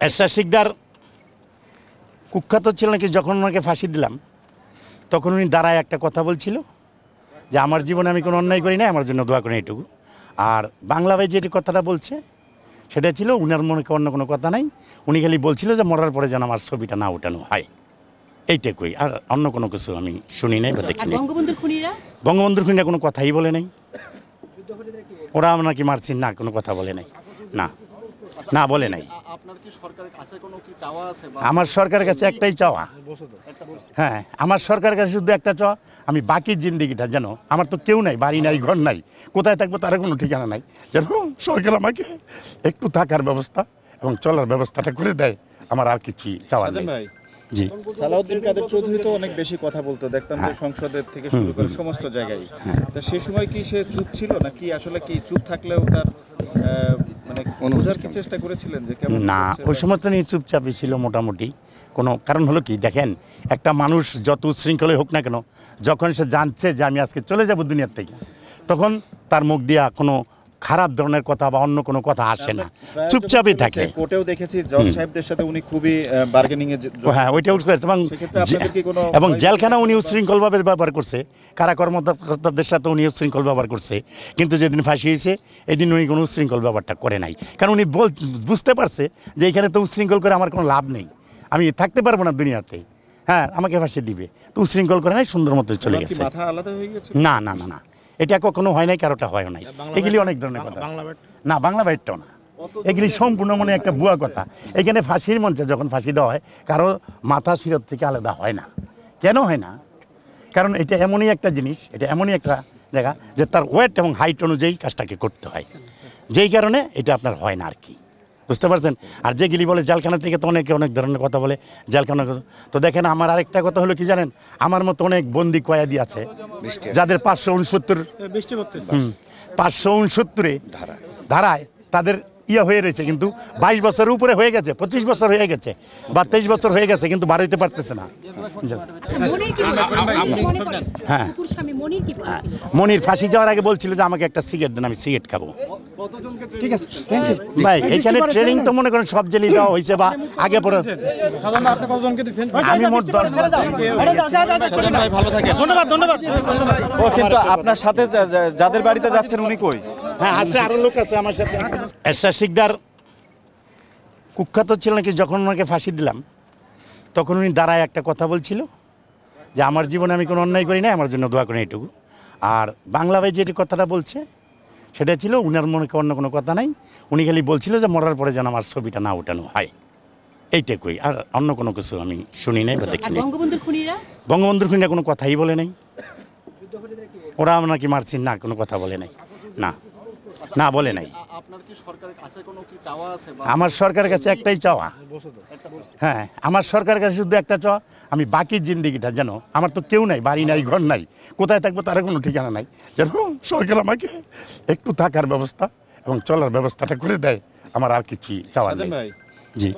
এরশাদ শিকদার কুখ্যাত ছিল নাকি, যখন ওনাকে ফাঁসি দিলাম তখন উনি দাঁড়ায় একটা কথা বলছিল যে আমার জীবনে আমি কোনো অন্যায় করি না, আমার জন্য দোয়া করেন এইটুকু। আর বাংলা ভাই যেটি কথাটা বলছে সেটা ছিল উনার মনে অন্য কোনো কথা নাই, উনি খালি বলছিল যে মরার পরে যেন আমার ছবিটা না ওঠানো হয়, এইটুকুই। আর অন্য কোনো কিছু আমি শুনি নাই বা দেখিনি। বঙ্গবন্ধুর খুনিরা কোনো কথাই বলে নাই, ওরা নাকি মারছি না, কোনো কথা বলে নাই, না না বলে নাই। আমার সরকারের কাছে একটাই চাওয়া, হ্যাঁ আমার সরকারের কাছে শুধু একটা চাওয়া, আমি বাকি জিন্দিগিটা যেন, আমার তো কেউ নাই, বাড়ি নাই, ঘর নাই, কোথায় থাকবো তার কোনো ঠিকানা নাই, যেন সরকার আমাকে একটু থাকার ব্যবস্থা এবং চলার ব্যবস্থাটা করে দেয়, আমার আর কিছুই চাওয়া নেই। জি, সালাউদ্দিন কাদের চৌধুরী তো অনেক বেশি কথা বলতো, দেখতাম যে সংসদের থেকে শুরু করে সমস্ত জায়গায়। তা সে সময় কি সে চুপ ছিল নাকি আসলে কি চুপ থাকলেও তার মানে বোঝার কি চেষ্টা করেছিলেন যে কেমন? না, ওই সমস্ত নিয়ে চুপচাপই ছিল মোটামুটি। কোনো কারণ হলো কি, দেখেন একটা মানুষ যত উচ্ছৃঙ্খলই হোক না কেন, যখন সে জানছে যে আমি আজকে চলে যাব দুনিয়ার থেকে, তখন তার মুখ দিয়া কোনো খারাপ ধরনের কথা বা অন্য কোনো কথা আসে না, চুপচাপই থাকে। কোর্টেও দেখেছি জজ সাহেবদের সাথে উনি খুবই বার্গেনিং এ, হ্যাঁ ওইটা করেছে, এবং জেলখানা উনি উচ্ছৃঙ্খলভাবে ব্যবহার করছে, কারা কর্মকর্তাদের সাথে উনি উচ্ছৃঙ্খল ব্যবহার করছে, কিন্তু যেদিন ফাঁসি হয়েছে এদিন উনি কোনো উচ্ছৃঙ্খল ব্যবহারটা করে নাই, কারণ উনি বুঝতে পারছে যে এখানে তো উচ্ছৃঙ্খল করে আমার কোনো লাভ নেই, আমি থাকতে পারবো না দুনিয়াতে, হ্যাঁ আমাকে ফাঁসি দিবে, তো উচ্ছৃঙ্খল করে নাই, সুন্দর মতো চলে গেছে। না না না না, এটা কখনো হয় নাই, কারোটা হয় নাই, এগুলি অনেক ধরনের কথা। না বাংলা বাইটটাও না, এগুলি সম্পূর্ণ মনে একটা ভুয়া কথা। এখানে ফাঁসির মঞ্চে যখন ফাঁসি দেওয়া হয় কারো মাথা শিরত থেকে আলাদা হয় না। কেন হয় না? কারণ এটা এমনই একটা জিনিস, এটা এমনই একটা জায়গা যে তার ওয়েট এবং হাইট অনুযায়ী কাজটাকে করতে হয়, যেই কারণে এটা আপনার হয় না আর কি, বুঝতে পারছেন। আর যেগুলি বলে জেলখানা থেকে, তো অনেকে অনেক ধরনের কথা বলে জেলখানা, তো দেখেন আমার আরেকটা কথা হলো কি জানেন, আমার মতো অনেক বন্দি কয়েদি আছে যাদের 569 ধারায় তাদের হয়ে রয়েছে, কিন্তু 22 বছরের উপরে হয়ে গেছে, 25 বছর হয়ে গেছে বা 23 বছর হয়ে গেছে, কিন্তু বাড়াইতে পারতেছে না। হ্যাঁ, মনির ফাঁসি যাওয়ার আগে বলছিল যে আমাকে একটা সিগারেট দেন, আমি সিগারেট খাবো। ঠিক আছে, থ্যাংক ইউ ভাই। এখানে ট্রেনিং তো মনে করেন সব জেলেই দেওয়া হয়েছে বা আগে পরে, আমি মোট 10 জন। ও কিন্তু আপনার সাথে যাদের বাড়িতে যাচ্ছেন উনি কই? হ্যাঁ আছে, আরো লোক আছে আমার সাথে। এরশাদ শিকদার কুখ্যাত ছিল নাকি, যখন ওনাকে ফাঁসি দিলাম তখন উনি দাঁড়ায় একটা কথা বলছিল যে আমার জীবনে আমি কোনো অন্যায় করি না, আমার জন্য দোয়া করেন এইটুকু। আর বাংলা ভাই যেটি কথাটা বলছে সেটা ছিল উনার মনে অন্য কোনো কথা নাই, উনি খালি বলছিল যে মরার পরে যেন আমার ছবিটা না ওঠানো হয়, এইটুকুই। আর অন্য কোনো কিছু আমি শুনি নাই বা দেখিনি। বঙ্গবন্ধুর খুনিরা কোনো কথাই বলে নাই, ওরা নাকি মারছি না, কোনো কথা বলে নাই, না না বলে নাই। আমার সরকারের কাছে একটাই চাওয়া, হ্যাঁ আমার সরকারের কাছে শুধু একটা চাওয়া, আমি বাকি জিন্দিগিটা যেন, আমার তো কেউ নাই, বাড়ি নাই, ঘর নাই, কোথায় থাকবো তার কোনো ঠিকানা নাই, যেন সরকার আমাকে একটু থাকার ব্যবস্থা এবং চলার ব্যবস্থাটা করে দেয়, আমার আর কিছুই চাওয়া নেই। জি।